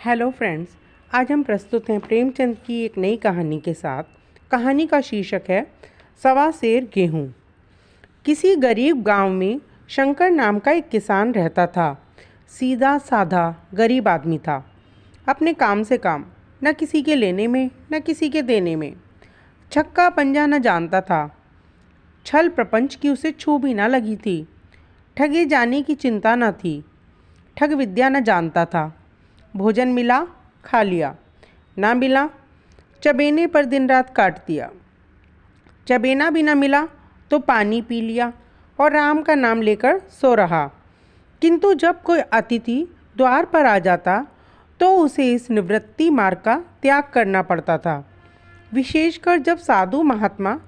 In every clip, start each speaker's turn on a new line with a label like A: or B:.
A: Hello friends, आज हम प्रस्तुत हैं प्रेमचंद की एक नई कहानी के साथ। कहानी का शीर्षक है सवा सेर गेहूँ। किसी गरीब गांव में शंकर नाम का एक किसान रहता था। सीधा साधा गरीब आदमी था। अपने काम से काम, न किसी के लेने में न किसी के देने में। छक्का पंजा न जानता था। छल प्रपंच की उसे छू भी न लगी थी। ठगे जाने की चिंता न थी। ठग विद्या न जानता था। भोजन मिला खा लिया, ना मिला चबेने पर दिन रात काट दिया। चबेना भी ना मिला तो पानी पी लिया और राम का नाम लेकर सो रहा। किंतु जब कोई अतिथि द्वार पर आ जाता तो उसे इस निवृत्ति मार्ग का त्याग करना पड़ता था। विशेषकर जब साधु महात्मा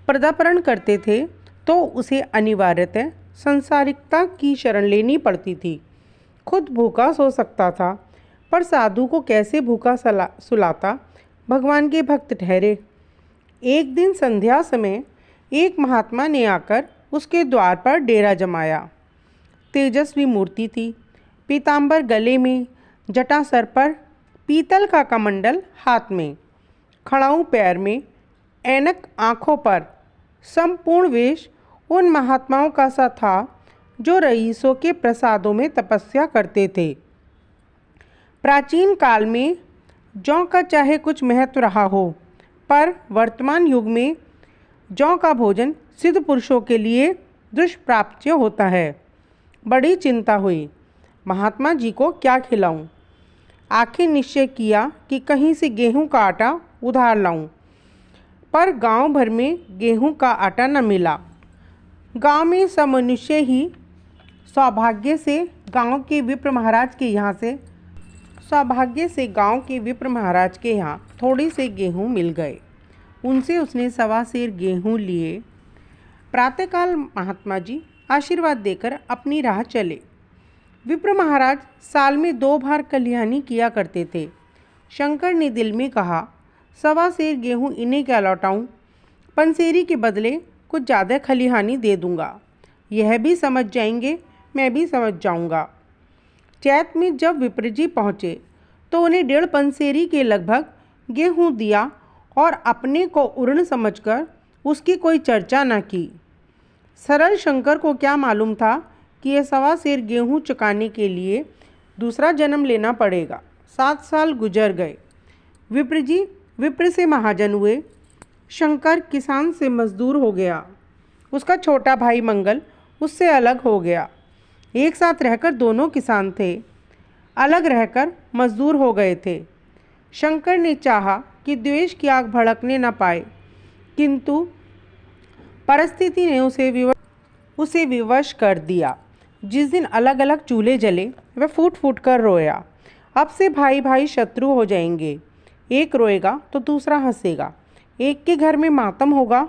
A: पदार्पण करते थे तो उसे अनिवार्यतः संसारिकता की शरण लेनी पड़ती थी। खुद भूखा सो सकता था, पर साधु को कैसे भूखा सुलाता भगवान के भक्त ठहरे। एक दिन संध्या समय एक महात्मा ने आकर उसके द्वार पर डेरा जमाया। तेजस्वी मूर्ति थी। पीतांबर गले में, जटा सर पर, पीतल का कमंडल हाथ में, खड़ाऊ पैर में, ऐनक आँखों पर। संपूर्ण वेश उन महात्माओं का सा था जो रईसों के प्रसादों में तपस्या करते थे। प्राचीन काल में जौ का चाहे कुछ महत्व रहा हो, पर वर्तमान युग में जौ का भोजन सिद्ध पुरुषों के लिए दुष्प्राप्य होता है। बड़ी चिंता हुई, महात्मा जी को क्या खिलाऊं। आखिर निश्चय किया कि कहीं से गेहूं का आटा उधार लाऊं, पर गांव भर में गेहूं का आटा न मिला। गांव में सब मनुष्य ही सौभाग्य से गांव के विप्र महाराज के यहाँ थोड़े से गेहूँ मिल गए। उनसे उसने सवा सेर गेहूँ लिए। प्रातःकाल महात्मा जी आशीर्वाद देकर अपनी राह चले। विप्र महाराज साल में 2 बार कल्याणी किया करते थे। शंकर ने दिल में कहा, सवा सेर गेहूँ इन्हें क्या लौटाऊँ, पंसेरी के बदले कुछ ज़्यादा खलिहानी दे दूँगा। यह भी समझ जाएंगे, मैं भी समझ जाऊँगा। चैत में जब विप्र जी पहुँचे तो उन्हें 1.5 पंसेरी के लगभग गेहूँ दिया और अपने को उर्ण समझकर उसकी कोई चर्चा न की। सरल शंकर को क्या मालूम था कि यह सवा सेर गेहूँ चुकाने के लिए दूसरा जन्म लेना पड़ेगा। 7 साल गुजर गए। विप्र जी विप्र से महाजन हुए। शंकर किसान से मजदूर हो गया। उसका छोटा भाई मंगल उससे अलग हो गया। एक साथ रहकर दोनों किसान थे, अलग रहकर मजदूर हो गए थे। शंकर ने चाहा कि द्वेष की आग भड़कने न पाए, किंतु परिस्थिति ने उसे विवश कर दिया। जिस दिन अलग अलग चूल्हे जले वह फूट फूट कर रोया। अब से भाई भाई शत्रु हो जाएंगे। एक रोएगा तो दूसरा हंसेगा। एक के घर में मातम होगा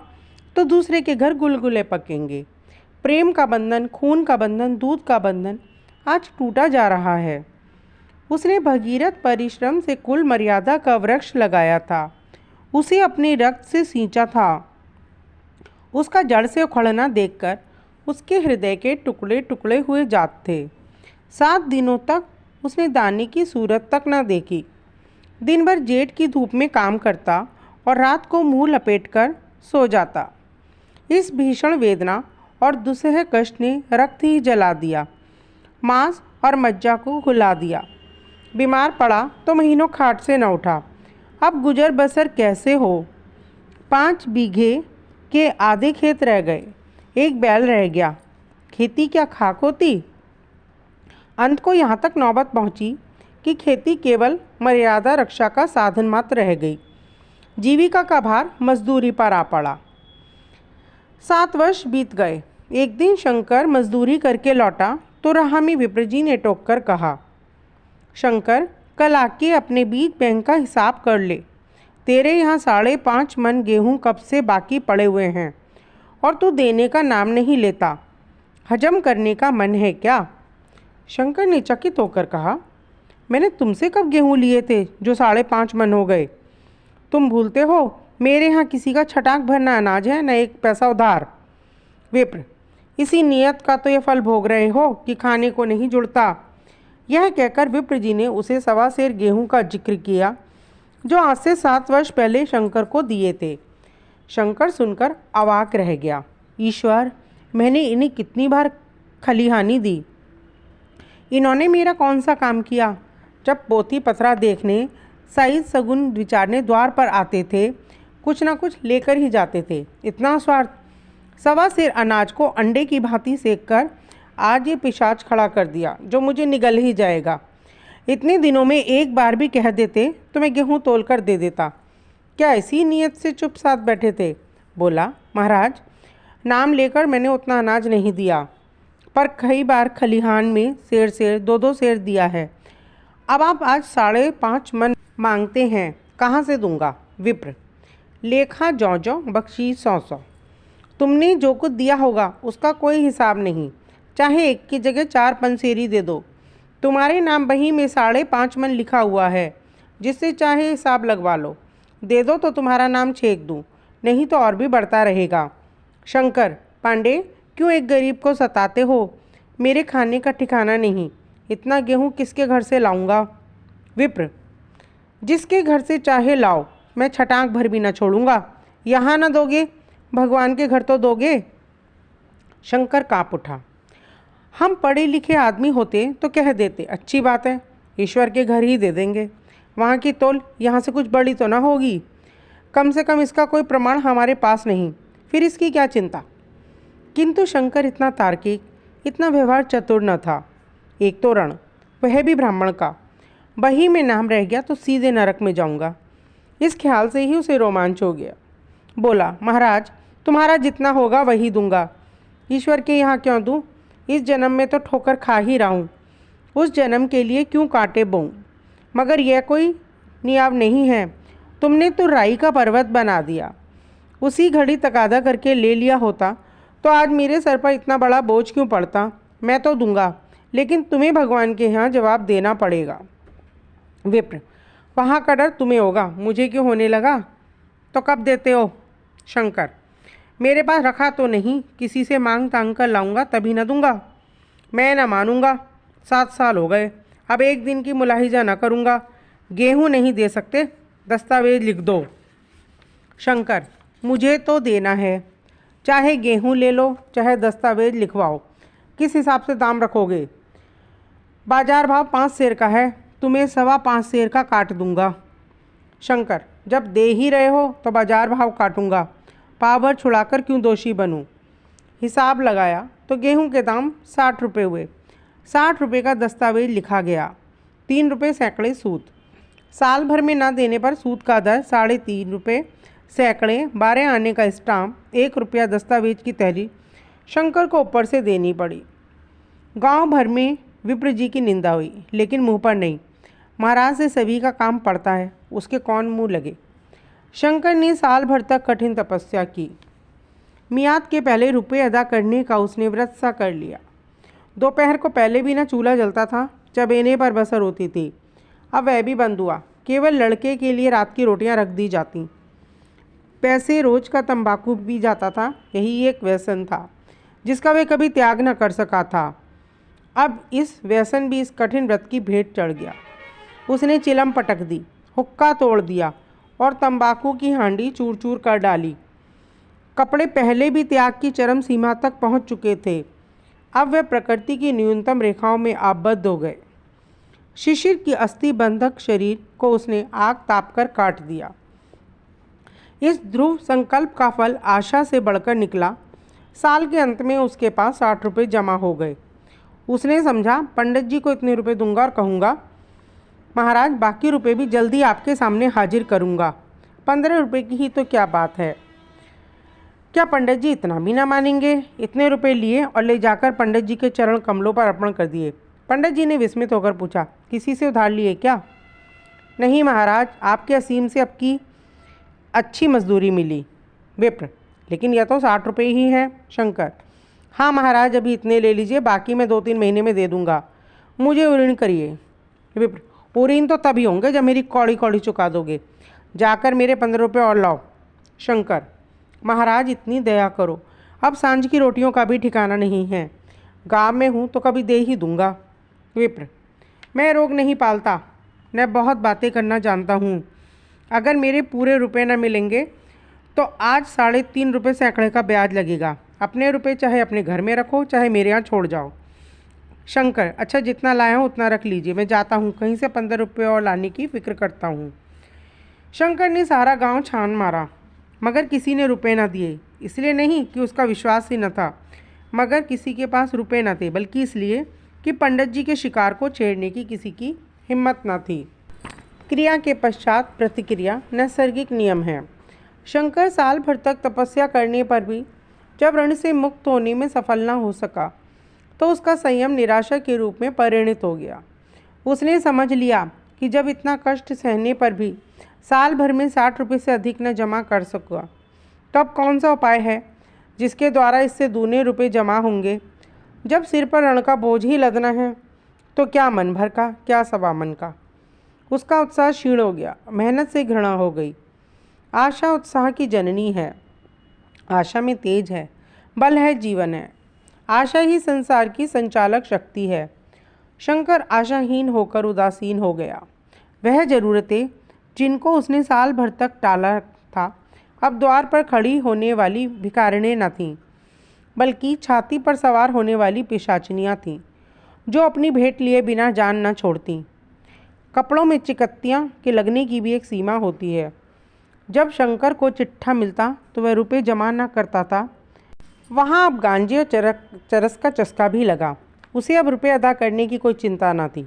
A: तो दूसरे के घर गुलगुले पकेंगे। प्रेम का बंधन, खून का बंधन, दूध का बंधन आज टूटा जा रहा है। उसने भगीरथ परिश्रम से कुल मर्यादा का वृक्ष लगाया था। उसे अपने रक्त से सींचा था। उसका जड़ से उखड़ना देखकर उसके हृदय के टुकड़े टुकड़े हुए जाते थे। 7 दिनों तक उसने दाने की सूरत तक न देखी। दिन भर जेठ की धूप में काम करता और रात को मुंह लपेटकर सो जाता। इस भीषण वेदना और दुस्सह कष्ट ने रक्त ही जला दिया, मांस और मज्जा को घुला दिया। बीमार पड़ा तो महीनों खाट से न उठा। अब गुजर बसर कैसे हो। 5 बीघे के आधे खेत रह गए। एक बैल रह गया। खेती क्या खाक होती। अंत को यहाँ तक नौबत पहुँची कि खेती केवल मर्यादा रक्षा का साधन मात्र रह गई। जीविका का भार मजदूरी पर आ पड़ा। 7 वर्ष बीत गए। एक दिन शंकर मजदूरी करके लौटा तो राह में विप्र जी ने टोक कर कहा, शंकर, कल आके अपने बीज बैंक का हिसाब कर ले। तेरे यहाँ 5.5 मन गेहूँ कब से बाकी पड़े हुए हैं और तू देने का नाम नहीं लेता। हजम करने का मन है क्या। शंकर ने चकित होकर कहा, मैंने तुमसे कब गेहूँ लिए थे जो 5.5 मन हो गए। तुम भूलते हो मेरे यहाँ किसी का छटाक भर ना अनाज है, न एक पैसा उधार। विप्र, इसी नियत का तो ये फल भोग रहे हो कि खाने को नहीं जुड़ता। यह कहकर विप्र जी ने उसे 1.25 सेर गेहूं का जिक्र किया जो आज से 7 वर्ष पहले शंकर को दिए थे। शंकर सुनकर अवाक रह गया। ईश्वर, मैंने इन्हें कितनी बार खलिहानी दी, इन्होंने मेरा कौन सा काम किया। जब पोथी पथरा देखने, साइज सगुन विचारने द्वार पर आते थे, कुछ ना कुछ लेकर ही जाते थे। इतना स्वार्थ। 1.25 सेर अनाज को अंडे की भांति सेक कर आज ये पिशाच खड़ा कर दिया जो मुझे निगल ही जाएगा। इतने दिनों में एक बार भी कह देते तो मैं गेहूँ तोल कर दे देता। क्या इसी नीयत से चुप साथ बैठे थे? बोला, महाराज, नाम लेकर मैंने उतना अनाज नहीं दिया, पर कई बार खलिहान में सेर 2-2 सेर दिया है। अब आप आज 5.5 मन मांगते हैं, कहाँ से दूंगा? विप्र, लेखा ज्यों बख्शी 100। तुमने जो कुछ दिया होगा उसका कोई हिसाब नहीं, चाहे एक की जगह 4 पंसेरी दे दो। तुम्हारे नाम बही में 5.5 मन लिखा हुआ है, जिससे चाहे हिसाब लगवा लो। दे दो तो तुम्हारा नाम छेक दूँ, नहीं तो और भी बढ़ता रहेगा। शंकर, पांडे, क्यों एक गरीब को सताते हो? मेरे खाने का ठिकाना नहीं, इतना गेहूँ किसके घर से लाऊंगा? विप्र, जिसके घर से चाहे लाओ, मैं छटाक भर भी न छोड़ूंगा। यहाँ न दोगे, भगवान के घर तो दोगे। शंकर काँप उठा। हम पढ़े लिखे आदमी होते तो कह देते, अच्छी बात है, ईश्वर के घर ही दे देंगे। वहाँ की तोल यहाँ से कुछ बड़ी तो ना होगी। कम से कम इसका कोई प्रमाण हमारे पास नहीं, फिर इसकी क्या चिंता। किंतु शंकर इतना तार्किक, इतना व्यवहार चतुर न था। एक तो रण, वह भी ब्राह्मण का, बही में नाम रह गया तो सीधे नरक में जाऊंगा। इस ख्याल से ही उसे रोमांच हो गया। बोला, महाराज, तुम्हारा जितना होगा वही दूंगा। ईश्वर के यहाँ क्यों दूँ? इस जन्म में तो ठोकर खा ही रहा हूँ, उस जन्म के लिए क्यों कांटे बोऊं? मगर यह कोई नियाव नहीं है। तुमने तो राई का पर्वत बना दिया। उसी घड़ी तकादा करके ले लिया होता तो आज मेरे सर पर इतना बड़ा बोझ क्यों पड़ता? मैं तो दूंगा, लेकिन तुम्हें भगवान के यहाँ जवाब देना पड़ेगा। विप्र, वहाँ का डर तुम्हें होगा, मुझे क्यों होने लगा? तो कब देते हो? शंकर, मेरे पास रखा तो नहीं, किसी से मांग तांग कर लाऊंगा तभी न दूंगा। मैं न मानूंगा, 7 साल हो गए, अब एक दिन की मुलाहिजा न करूंगा। गेहूँ नहीं दे सकते, दस्तावेज लिख दो। शंकर, मुझे तो देना है, चाहे गेहूँ ले लो चाहे दस्तावेज लिखवाओ। किस हिसाब से दाम रखोगे? बाजार भाव 5 सेर का है, तुम्हें 5.25 सेर का काट दूंगा। शंकर, जब दे ही रहे हो तो बाजार भाव काटूंगा, पाव भर छुड़ाकर क्यों दोषी बनूं? हिसाब लगाया तो गेहूं के दाम 60 रुपये हुए। 60 रुपये का दस्तावेज लिखा गया, 3 रुपये सैकड़े सूद। साल भर में ना देने पर सूद का दर 3.5 रुपये सैकड़े, 12 आने का स्टाम्प, 1 रुपया दस्तावेज की तहरीर शंकर को ऊपर से देनी पड़ी। गांव भर में विप्र जी की निंदा हुई, लेकिन मुंह पर नहीं। महाराज से सभी का काम पड़ता है, उसके कौन मुंह लगे। शंकर ने साल भर तक कठिन तपस्या की। मियाद के पहले रुपये अदा करने का उसने व्रत सा कर लिया। दोपहर को पहले भी ना चूल्हा जलता था, चबेने पर बसर होती थी, अब वह भी बंद हुआ। केवल लड़के के लिए रात की रोटियां रख दी जाती। पैसे रोज का तंबाकू पी जाता था, यही एक व्यसन था जिसका वह कभी त्याग न कर सका था। अब इस व्यसन भी इस कठिन व्रत की भेंट चढ़ गया। उसने चिलम पटक दी, हुक्का तोड़ दिया और तंबाकू की हांडी चूर चूर कर डाली। कपड़े पहले भी त्याग की चरम सीमा तक पहुंच चुके थे, अब वह प्रकृति की न्यूनतम रेखाओं में आबद्ध हो गए। शिशिर की अस्थि बंधक शरीर को उसने आग ताप कर काट दिया। इस ध्रुव संकल्प का फल आशा से बढ़कर निकला। साल के अंत में उसके पास 60 रुपये जमा हो गए। उसने समझा, पंडित जी को इतने रुपए दूंगा और कहूँगा, महाराज बाकी रुपए भी जल्दी आपके सामने हाजिर करूँगा। 15 रुपये की ही तो क्या बात है। क्या पंडित जी इतना भी ना मानेंगे? इतने रुपए लिए और ले जाकर पंडित जी के चरण कमलों पर अर्पण कर दिए। पंडित जी ने विस्मित होकर पूछा, किसी से उधार लिए क्या? नहीं महाराज, आपके असीम से अब की अच्छी मजदूरी मिली। विप्र, लेकिन यह तो 60 रुपये ही है। शंकर, हाँ महाराज, अभी इतने ले लीजिए, बाकी मैं 2-3 महीने में दे दूंगा। मुझे ऋण करिए। विप्र, ऋण तो तभी होंगे जब मेरी कौड़ी कौड़ी चुका दोगे। जाकर मेरे 15 रुपये और लाओ। शंकर, महाराज इतनी दया करो, अब सांझ की रोटियों का भी ठिकाना नहीं है। गाँव में हूँ तो कभी दे ही दूंगा। विप्र, मैं रोग नहीं पालता, मैं बहुत बातें करना जानता हूँ। अगर मेरे पूरे रुपए न मिलेंगे तो आज 3.5 रुपये सैकड़े का ब्याज लगेगा। अपने रुपए चाहे अपने घर में रखो, चाहे मेरे यहाँ छोड़ जाओ। शंकर, अच्छा जितना लाया हूँ उतना रख लीजिए, मैं जाता हूँ, कहीं से 15 रुपये और लाने की फिक्र करता हूँ। शंकर ने सारा गांव छान मारा मगर किसी ने रुपए न दिए। इसलिए नहीं कि उसका विश्वास ही न था, मगर किसी के पास रुपए न थे, बल्कि इसलिए कि पंडित जी के शिकार को छेड़ने की किसी की हिम्मत न थी। क्रिया के पश्चात प्रतिक्रिया नैसर्गिक नियम है। शंकर साल भर तक तपस्या करने पर भी जब ऋण से मुक्त होने में सफल न हो सका तो उसका संयम निराशा के रूप में परिणित हो गया। उसने समझ लिया कि जब इतना कष्ट सहने पर भी साल भर में 60 रुपये से अधिक न जमा कर सका तो अब कौन सा उपाय है जिसके द्वारा इससे दूने रुपये जमा होंगे। जब सिर पर ऋण का बोझ ही लदना है तो क्या मन भर का, क्या सवा मन का। उसका उत्साह क्षीण हो गया, मेहनत से घृणा हो गई। आशा उत्साह की जननी है, आशा में तेज है, बल है, जीवन है। आशा ही संसार की संचालक शक्ति है। शंकर आशाहीन होकर उदासीन हो गया। वह जरूरतें जिनको उसने साल भर तक टाला था अब द्वार पर खड़ी होने वाली भिखारिणें न थीं, बल्कि छाती पर सवार होने वाली पिशाचिनियाँ थीं जो अपनी भेंट लिए बिना जान न छोड़ती। कपड़ों में चिकत्तियाँ के लगने की भी एक सीमा होती है। जब शंकर को चिट्ठा मिलता तो वह रुपए जमा न करता था, वहाँ अब गांजे और चरस का चस्का भी लगा। उसे अब रुपए अदा करने की कोई चिंता न थी,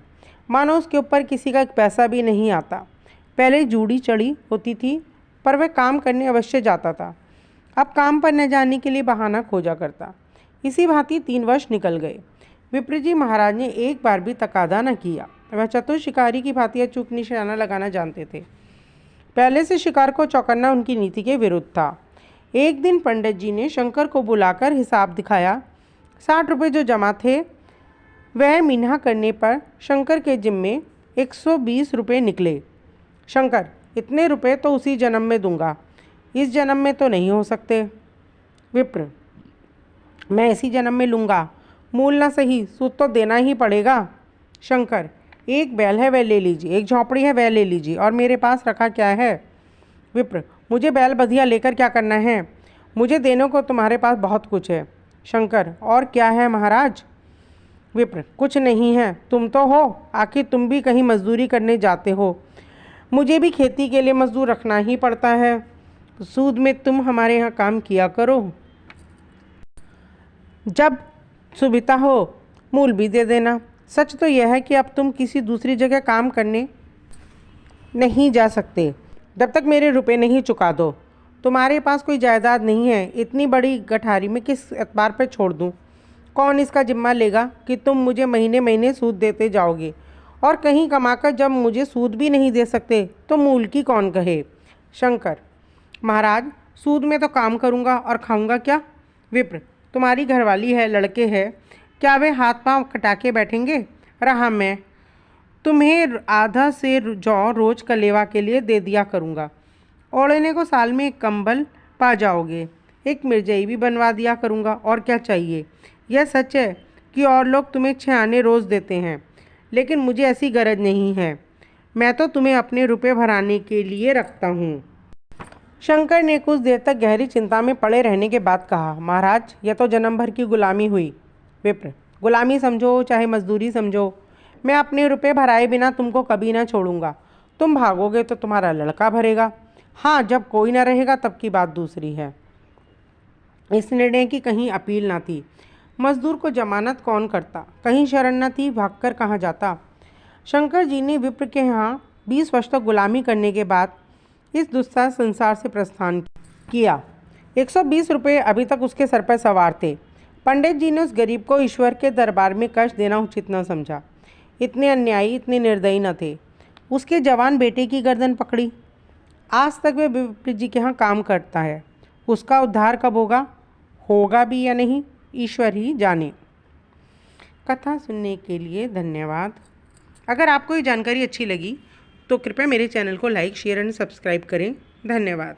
A: मानो उसके ऊपर किसी का एक पैसा भी नहीं आता। पहले जूड़ी चढ़ी होती थी पर वह काम करने अवश्य जाता था, अब काम पर न जाने के लिए बहाना खोजा करता। इसी भांति 3 वर्ष निकल गए। विप्रजी महाराज ने एक बार भी तकादा न किया। वह चतुर शिकारी की भांति अचूक निशाना लगाना जानते थे। पहले से शिकार को चौंकाना उनकी नीति के विरुद्ध था। एक दिन पंडित जी ने शंकर को बुलाकर हिसाब दिखाया। 60 रुपये जो जमा थे वह मीना करने पर शंकर के जिम्मे 120 रुपये निकले। शंकर, इतने रुपए तो उसी जन्म में दूंगा, इस जन्म में तो नहीं हो सकते। विप्र, मैं इसी जन्म में लूँगा, मूल न सही सूद तो देना ही पड़ेगा। शंकर, एक बैल है वह ले लीजिए, एक झोंपड़ी है वह ले लीजिए, और मेरे पास रखा क्या है। विप्र, मुझे बैल बधिया लेकर क्या करना है, मुझे देने को तुम्हारे पास बहुत कुछ है। शंकर, और क्या है महाराज। विप्र, कुछ नहीं है, तुम तो हो, आखिर तुम भी कहीं मजदूरी करने जाते हो, मुझे भी खेती के लिए मजदूर रखना ही पड़ता है। सूद में तुम हमारे यहाँ काम किया करो, जब सुविधा हो मूल भी दे देना। सच तो यह है कि अब तुम किसी दूसरी जगह काम करने नहीं जा सकते जब तक मेरे रुपए नहीं चुका दो। तुम्हारे पास कोई जायदाद नहीं है, इतनी बड़ी गठारी में किस एतबार पर छोड़ दूँ। कौन इसका जिम्मा लेगा कि तुम मुझे महीने महीने सूद देते जाओगे, और कहीं कमाकर जब मुझे सूद भी नहीं दे सकते तो मूल की कौन कहे। शंकर, महाराज सूद में तो काम करूँगा और खाऊँगा क्या। विप्र, तुम्हारी घरवाली है, लड़के हैं, क्या वे हाथ पांव कटा के बैठेंगे। रहा मैं तुम्हें आधा से जौ रोज कलेवा के लिए दे दिया करूँगा, ओढ़ने को साल में एक कंबल पा जाओगे, एक मिर्जई भी बनवा दिया करूँगा, और क्या चाहिए। यह सच है कि और लोग तुम्हें 6 आने रोज़ देते हैं, लेकिन मुझे ऐसी गरज नहीं है, मैं तो तुम्हें अपने रुपए भराने के लिए रखता हूँ। शंकर ने कुछ देर तक गहरी चिंता में पड़े रहने के बाद कहा, महाराज यह तो जन्म भर की गुलामी हुई। विप्र, गुलामी समझो चाहे मजदूरी समझो, मैं अपने रुपए भराए बिना तुमको कभी ना छोड़ूंगा। तुम भागोगे तो तुम्हारा लड़का भरेगा, हाँ जब कोई ना रहेगा तब की बात दूसरी है। इस निर्णय की कहीं अपील ना थी। मजदूर को जमानत कौन करता, कहीं शरण न थी, भागकर कहाँ जाता। शंकर जी ने विप्र के यहाँ 20 वर्ष तक गुलामी करने के बाद इस दुस्सह संसार से प्रस्थान किया। 120 रुपये अभी तक उसके सर पर सवार थे। पंडित जी ने उस गरीब को ईश्वर के दरबार में कष्ट देना उचित न समझा। इतने अन्यायी, इतने निर्दयी न थे। उसके जवान बेटे की गर्दन पकड़ी। आज तक वह विप्र जी के यहाँ काम करता है। उसका उद्धार कब होगा भी या नहीं, ईश्वर ही जाने। कथा सुनने के लिए धन्यवाद। अगर आपको ये जानकारी अच्छी लगी तो कृपया मेरे चैनल को लाइक, शेयर एंड सब्सक्राइब करें। धन्यवाद।